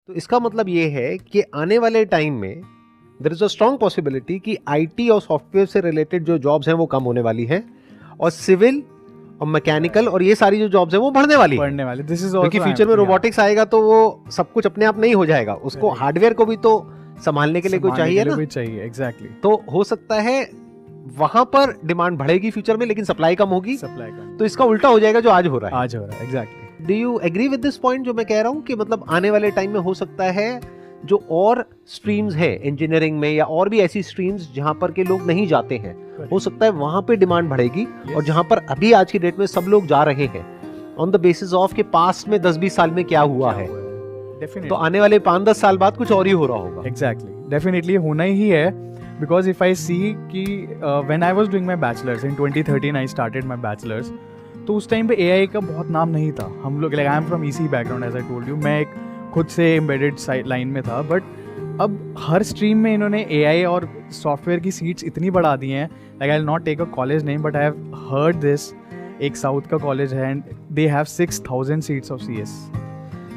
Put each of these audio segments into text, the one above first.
तो इसका मतलब ये है कि आने वाले टाइम में there is a strong possibility कि आईटी और सॉफ्टवेयर से रिलेटेड जो जॉब्स हैं वो कम होने वाली हैं और सिविल और मैकेनिकल और ये सारी जो जॉब्स हैं वो बढ़ने वाली दिस इज क्योंकि फ्यूचर में रोबोटिक्स आएगा तो वो सब कुछ अपने आप नहीं हो जाएगा, उसको हार्डवेयर को भी तो संभालने के लिए कोई चाहिए ना, चाहिए एग्जैक्टली। तो हो सकता है वहां पर डिमांड बढ़ेगी फ्यूचर में, लेकिन सप्लाई कम होगी, तो इसका उल्टा हो जाएगा जो आज हो रहा है। Exactly. Do you agree with this point जो मैं कह रहा हूँ कि मतलब आने वाले टाइम में हो सकता है जो और स्ट्रीम्स है इंजीनियरिंग में या और भी ऐसी स्ट्रीम्स जहां पर के लोग नहीं जाते हैं, हो सकता है वहां पे डिमांड बढ़ेगी। और जहां पर अभी आज की डेट में सब लोग जा रहे हैं ऑन द बेसिस ऑफ के पास्ट में 10-20 साल में क्या हुआ है, तो आने वाले 5-10 साल बाद कुछ और ही हो रहा होगा। एग्जैक्टली, डेफिनेटली होना ही है। बिकॉज इफ आई सी कि when I was doing my bachelors in 2013 I started my bachelors, तो उस टाइम पे एआई का बहुत नाम नहीं था। हम लोग, like I am from EC background as I told you, मैं एक खुद से एम्बेडेड लाइन में था, बट अब हर स्ट्रीम में इन्होंने एआई और सॉफ्टवेयर की सीट्स इतनी बढ़ा दी हैं। Like I will not take a college name, but I have heard this, एक साउथ का कॉलेज है and they have 6000 seats of CS.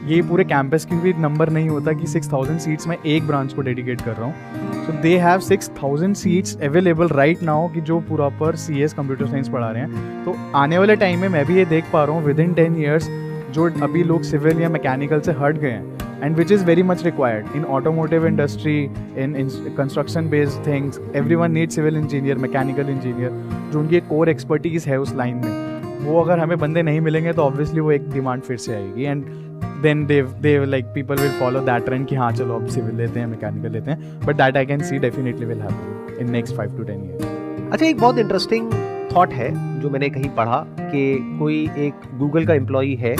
ये पूरे कैंपस की भी नंबर नहीं होता कि 6000 सीट्स में एक ब्रांच को डेडिकेट कर रहा हूँ। So they have 6000 seats available right now कि जो पूरा पर सीएस कंप्यूटर साइंस पढ़ा रहे हैं। तो आने वाले टाइम में मैं भी ये देख पा रहा हूँ विद इन 10 ईयर्स जो अभी लोग सिविल या मैकेनिकल से हट गए हैं, and which is very much required in automotive industry, in construction based things, everyone needs civil engineer, mechanical engineer, जो उनकी एक core expertise है उस लाइन में, वो अगर हमें बंदे नहीं मिलेंगे तो obviously वो एक डिमांड फिर से आएगी, and then they like people will follow that trend कि हाँ चलो अब सिविल लेते हैं, मैकेनिकल लेते हैं, but that I can see definitely will happen in next 5 to 10 years. अच्छा, एक बहुत इंटरेस्टिंग थॉट है जो मैंने कहीं पढ़ा कि कोई एक गूगल का एम्प्लॉई है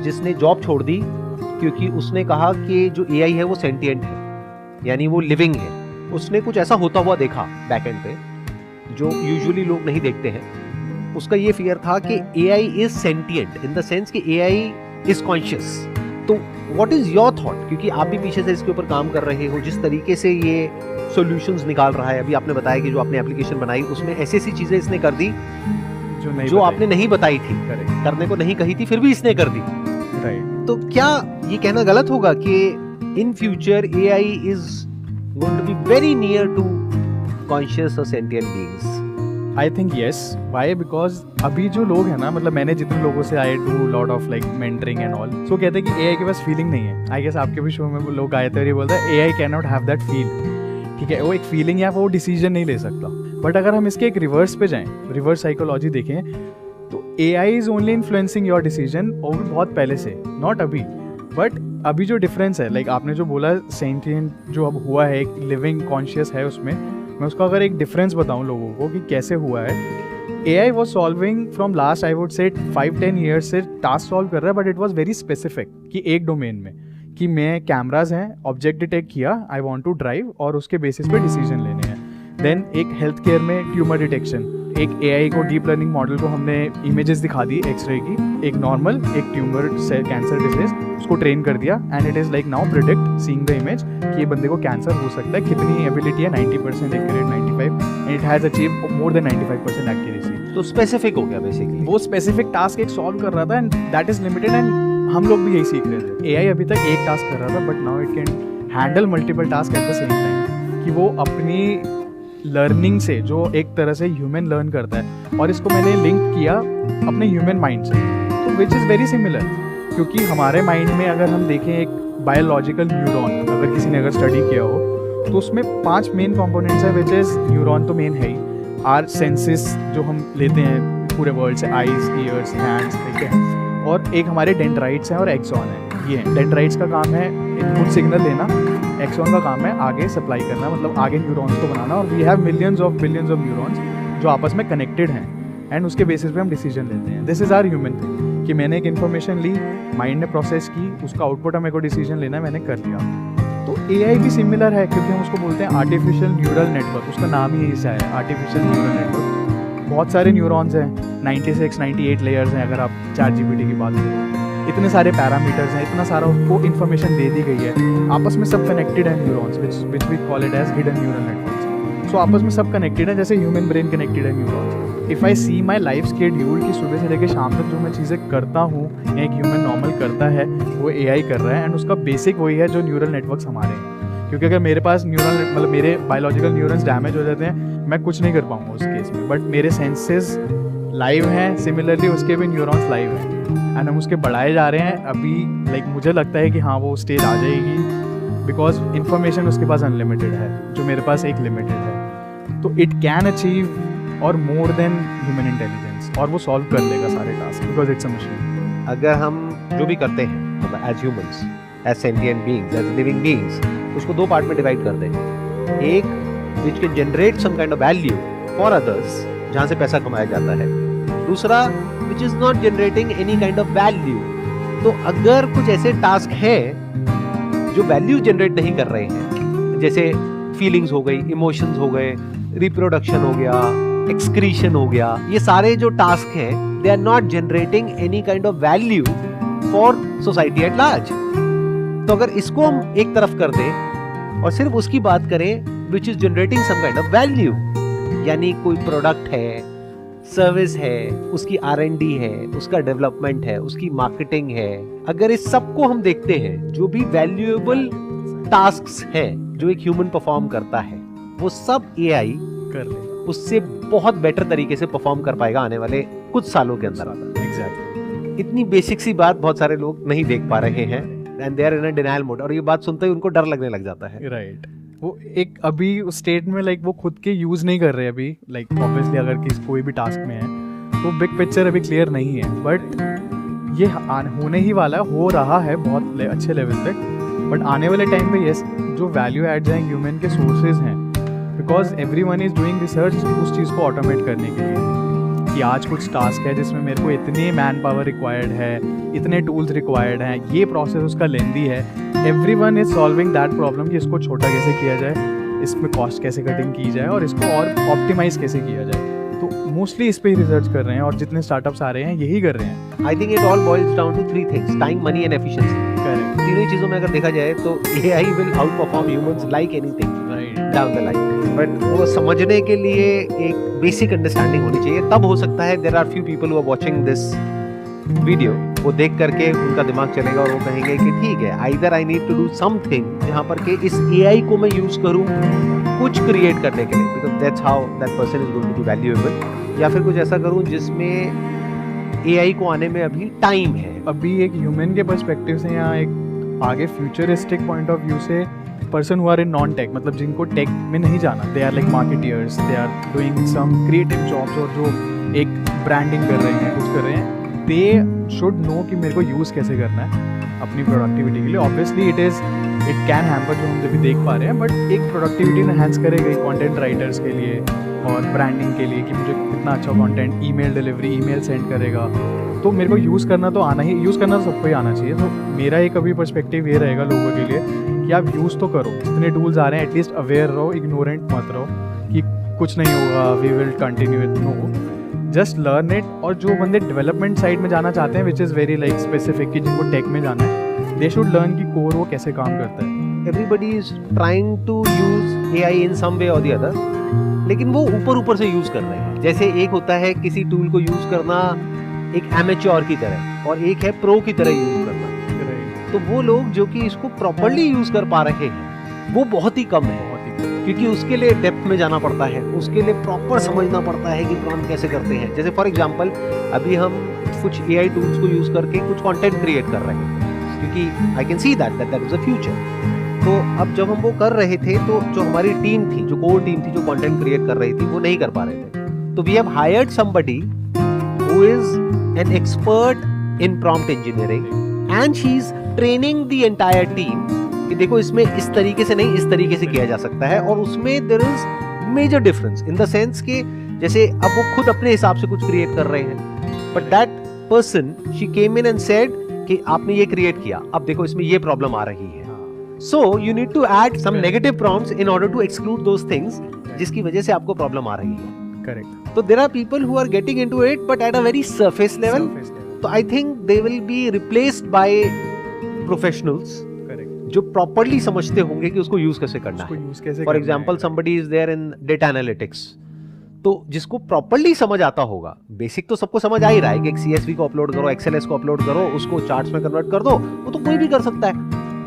जिसने जॉब छोड़ दी क्योंकि उसने कहा कि जो एआई है वो सेंटिएंट है, यानी वो लिविंग है। उसने कुछ ऐसा होता हुआ देखा बैकएंड पे जो यूजुअली लोग नहीं देखते हैं। उसका ये फियर था कि AI is sentient in the sense कि एआई इज कॉन्शियस। तो व्हाट इज योर थॉट, क्योंकि आप भी पीछे से इसके ऊपर काम कर रहे हो, जिस तरीके से ये सॉल्यूशंस निकाल रहा है, अभी आपने बताया कि जो आपने एप्लीकेशन बनाई उसमें ऐसी ऐसी चीजें इसने कर दी जो आपने नहीं बताई थी, करने को नहीं कही थी, फिर भी इसने कर दी। तो क्या ये कहना गलत होगा कि in future AI is going to be very near to conscious और sentient beings? I think yes. Why? Because अभी जो लोग हैं ना, मतलब मैंने जितने लोगों से I do lot of like mentoring and all, so कहते हैं कि एआई के पास फीलिंग नहीं है। आई गेस आपके भी शो में लोग आए थे और ये बोलते हैं AI can not have that feel. ठीक है, वो एक फीलिंग या वो डिसीजन नहीं ले सकता। बट अगर हम इसके एक रिवर्स पे जाएं, रिवर्स साइकोलॉजी देखें, तो AI is only influencing your decision, और भी बहुत पहले से, नॉट अभी। बट अभी जो डिफरेंस है, लाइक आपने जो बोला सेंटिएंट जो अब हुआ है, एक लिविंग कॉन्शियस है उसमें, मैं उसका अगर एक डिफरेंस बताऊं लोगों को कि कैसे हुआ है। AI was solving from last I would say 5-10 years से टास्क सॉल्व कर रहा है, but it was very specific कि एक डोमेन में, कि मैं कैमराज हैं, ऑब्जेक्ट डिटेक्ट किया, आई वॉन्ट टू ड्राइव, और उसके बेसिस पे डिसीजन लेने हैं। देन एक हेल्थ केयर में ट्यूमर डिटेक्शन, एक एआई को, डीप लर्निंग मॉडल को हमने इमेजेस दिखा दी एक्सरे की, एक नॉर्मल, एक ट्यूमर से कैंसर डिसीज, उसको ट्रेन कर दिया, and it is like now predict seeing the image कि ये बंदे को कैंसर हो सकता है, कितनी एबिलिटी है, 90% accurate, 95, and it has achieve more than 95% accuracy. तो स्पेसिफिक हो गया बेसिकली, वो स्पेसिफिक टास्क एक सॉल्व कर रहा था, and that is limited, and हम लोग भी यही सीख रहे थे। एआई अभी तक एक टास्क कर रहा था, but now it can handle multiple task at the same time, कि वो अपनी लर्निंग से, जो एक तरह से ह्यूमन लर्न करता है, और इसको मैंने लिंक किया अपने ह्यूमन माइंड से, तो विच इज़ वेरी सिमिलर। क्योंकि हमारे माइंड में अगर हम देखें एक बायोलॉजिकल न्यूरॉन, अगर किसी ने अगर स्टडी किया हो, तो उसमें 5 मेन कंपोनेंट्स है, विच इज़ न्यूरॉन तो मेन है ही, आर सेंसेस जो हम लेते हैं पूरे वर्ल्ड से, आईज, ईयर्स, हैंड्स, ठीक है, और एक हमारे डेंड्राइट्स हैं और एक्सॉन है। ये है, डेंड्राइट्स का काम है इनपुट सिग्नल लेना, एक्सॉन का काम है आगे सप्लाई करना, मतलब आगे न्यूरॉन्स को बनाना, और we have millions of billions of neurons जो आपस में कनेक्टेड हैं, एंड उसके बेसिस पे हम डिसीजन लेते हैं। This is our human thing, कि मैंने एक इन्फॉर्मेशन ली, माइंड ने प्रोसेस की, उसका आउटपुट हमें को डिसीजन लेना है, मैंने कर दिया। तो एआई भी सिमिलर है, क्योंकि हम उसको बोलते हैं आर्टिफिशियल न्यूरल नेटवर्क, उसका नाम ही यही से आया, आर्टिफिशियल न्यूरल नेटवर्क। बहुत सारे न्यूरॉन्स हैं, 96-98 लेयर्स हैं, अगर आप ChatGPT की बात करें, इतने सारे पैरामीटर्स हैं, इतना सारा उसको इन्फॉर्मेशन दे दी गई है, आपस में सब कनेक्टेड है neurons, which we call it as hidden neural networks. So आपस में सब कनेक्टेड है, जैसे ह्यूमन ब्रेन कनेक्टेड है neurons. If I see my life schedule कि सुबह से लेकर शाम तक जो मैं चीज़ें करता हूँ एक ह्यूमन नॉर्मल करता है वो AI कर रहा है, एंड उसका बेसिक वही है जो न्यूरल नेटवर्क्स हमारे हैं। क्योंकि अगर मेरे पास मतलब मेरे बायोलॉजिकल न्यूरॉन्स डैमेज हो जाते हैं, मैं कुछ नहीं कर पाऊँगा उस केस में, बट मेरे सेंसेस लाइव हैं, सिमिलरली उसके भी न्यूरॉन्स लाइव हैं, एंड हम उसके बढ़ाए जा रहे हैं अभी। लाइक मुझे लगता है कि हाँ वो स्टेज आ जाएगी, बिकॉज इन्फॉर्मेशन उसके पास अनलिमिटेड है, जो मेरे पास एक लिमिटेड है। तो इट कैन अचीव और मोर देन ह्यूमन इंटेलिजेंस, और वो सॉल्व कर लेगा सारे task, because it's a machine. अगर हम जो भी करते हैं मतलब as humans, as sentient beings, as living beings, उसको दो पार्ट में डिवाइड कर दें। एक which can generate some kind of value for others, जहाँ से पैसा कमाया जाता है। दूसरा which is not generating any kind of value. तो अगर कुछ ऐसे टास्क हैं जो वैल्यू जनरेट नहीं कर रहे हैं, जैसे फीलिंग्स हो गई, इमोशंस हो गए, रिप्रोडक्शन हो गया, एक्सक्रीशन हो गया, ये सारे जो टास्क हैं they are not generating any kind of value for society at large. तो अगर इसको हम एक तरफ कर दें और सिर्फ उसकी बात करें which is generating some kind of value, यानी कोई प्रोडक्ट है, सर्विस है, उसकी R&D है, उसका डेवलपमेंट है, उसकी मार्केटिंग है, अगर इस सबको हम देखते हैं, जो भी वैल्यूएबल टास्क्स हैं जो एक ह्यूमन परफॉर्म करता है, वो सब AI कर ले उससे बहुत बेटर तरीके से परफॉर्म कर पाएगा आने वाले कुछ सालों के अंदर। एग्जैक्टली। इतनी बेसिक सी बात बहुत सारे लोग नहीं देख पा रहे हैं, and they are in a denial mode, और ये बात सुनते ही उनको डर लगने लग जाता है। राइट। वो एक अभी उस स्टेट में लाइक वो खुद के यूज नहीं कर रहे अभी, लाइक ऑब्वियसली अगर कोई भी टास्क में है तो बिग पिक्चर अभी क्लियर नहीं है, बट ये होने ही वाला है, हो रहा है बहुत अच्छे लेवल तक। बट आने वाले टाइम पे यस, जो वैल्यू एड जाएंगे ह्यूमन के सोर्सेज हैं, because everyone is doing research उस चीज़ को ऑटोमेट करने के लिए, कि आज कुछ टास्क है जिसमें मेरे को इतने मैन पावर रिक्वायर्ड है, इतने टूल्स रिक्वायर्ड हैं, ये प्रोसेस उसका लेंदी है। Everyone is solving that problem कि इसको छोटा कैसे किया जाए, इसमें कॉस्ट कैसे कटिंग की जाए और इसको और ऑप्टिमाइज कैसे किया जाए। तो मोस्टली इस पे ही रिसर्च कर रहे हैं, और जितने स्टार्टअप्स आ रहे हैं यही कर रहे हैं। I think it all boils down to three things: time, money and efficiency. Correct. तीनों ही चीजों में अगर देखा जाए तो AI will outperform humans like anything down the line. But वो समझने के लिए एक बेसिक अंडरस्टैंडिंग होनी चाहिए, तब हो सकता है। There are few people who are watching this video, वो देख करके उनका दिमाग चलेगा और वो कहेंगे कि ठीक है, either I need to do something जहाँ पर के इस AI को मैं यूज करूँ कुछ क्रिएट करने के लिए, because that's how that person is going to be valuable, या फिर कुछ ऐसा करूँ जिसमें AI को आने में अभी टाइम है। अभी एक ह्यूमन के पर्सपेक्टिव से या एक आगे फ्यूचरिस्टिक पॉइंट ऑफ व्यू से, person who are in non tech, मतलब जिनको टेक में नहीं जाना, they are like marketers, they are doing some creative jobs, और जो एक ब्रांडिंग कर रहे हैं, कुछ कर रहे हैं, दे शुड नो कि मेरे को यूज़ कैसे करना है अपनी प्रोडक्टिविटी के लिए। ऑब्वियसली इट कैन हैम्पर, जो हम अभी देख पा रहे हैं, बट एक प्रोडक्टिविटी इनहेंस करेगा कंटेंट राइटर्स के लिए और ब्रांडिंग के लिए, कि मुझे कितना अच्छा content, email delivery, email send करेगा। तो मेरे को यूज़ करना तो आना ही, यूज़ करना तो सबको ही आना चाहिए। तो मेरा एक अभी पर्सपेक्टिव ये रहेगा लोगों के लिए कि आप यूज़ तो करो, जितने टूल्स आ रहे हैं एटलीस्ट अवेयर रहो, इग्नोरेंट मत रहो कि कुछ नहीं होगा, we will continue it. No, just learn it. और जो बंदे डेवलपमेंट साइड में जाना चाहते हैं, which is very like specific, कि जिनको टेक में जाना है, दे शुड लर्न कि कोर वो कैसे काम करता है। Everybody is trying to use AI in some way or the other, लेकिन वो ऊपर से यूज कर रहे हैं। जैसे एक होता है किसी टूल को यूज करना एक एमेच्योर की तरह, और एक है प्रो की तरह यूज करना। तो वो लोग जो कि इसको प्रॉपर्ली यूज कर पा रहे हैं वो बहुत ही कम है, क्योंकि उसके लिए डेप्थ में जाना पड़ता है, उसके लिए प्रॉपर समझना पड़ता है कि काम कैसे करते हैं। जैसे फॉर एग्जांपल अभी हम कुछ AI टूल्स को यूज करके कुछ कंटेंट क्रिएट कर रहे हैं, क्योंकि I can see that is a future. तो अब जब हम वो कर रहे थे, तो जो हमारी टीम थी, जो कोर टीम थी, जो कंटेंट क्रिएट कर रही थी, वो नहीं कर पा रहे थे। तो we have hired somebody who is an expert in prompt engineering, and she is training the entire team कि देखो इसमें इस तरीके से नहीं, इस तरीके से किया जा सकता है। और उसमें there is major difference in the sense कि जैसे अब वो खुद अपने हिसाब से कुछ क्रिएट कर रहे हैं, but that person, she came in and said कि आपने ये क्रिएट किया, अब देखो इसमें ये प्रॉब्लम आ रही है। So you need to add some negative prompts in order to exclude those things जिसकी वजह से आपको प्रॉब्लम आ रही है। Correct. तो there are people who are getting into it but at a very surface level. तो I think they will be replaced by professionals जो properly समझते होंगे कि उसको use कैसे करना है। For example, somebody is there in data analytics, तो जिसको प्रॉपर्ली समझ आता होगा, बेसिक तो सबको समझ आ ही रहा है कि एक CSV को अपलोड करो, XLS को अपलोड करो, उसको चार्ट्स में कन्वर्ट कर दो, वो तो कोई भी कर सकता है।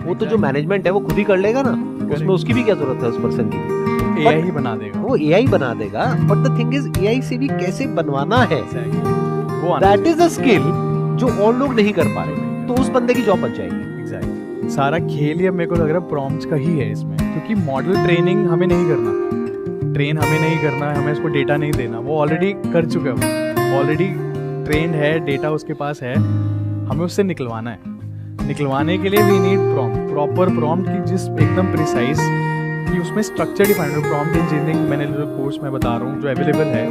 वो तो जो मैनेजमेंट है वो खुद ही कर लेगा ना, उसमें उसकी भी क्या जरूरत है उस पर्सन की। AI ही बना देगा, वो AI बना देगा। But the thing is AI से भी कैसे बनवाना है, वो आना दैट इज अ स्किल जो और लोग नहीं कर पा रहे, तो उस बंदे की जॉब बच जाएगी। एग्जैक्टली। सारा खेल ही अब मेरे को लग रहा है प्रॉम्प्ट्स का ही है इसमें, क्योंकि मॉडल ट्रेनिंग हमें नहीं करना, ट्रेन हमें नहीं करना है, हमें उसको डेटा नहीं देना, वो ऑलरेडी कर चुका है, वो ऑलरेडी ट्रेंड है, डेटा उसके पास है, हमें उससे निकलवाना है। निकलवाने के लिए वी नीड प्रॉपर प्रॉम्प्ट की, जिस एकदम प्रिसाइज कि उसमें स्ट्रक्चर डिफाइंड हो। प्रॉम्प्ट इंजीनियरिंग मैंने जो कोर्स मैं बता रहा हूँ जो अवेलेबल है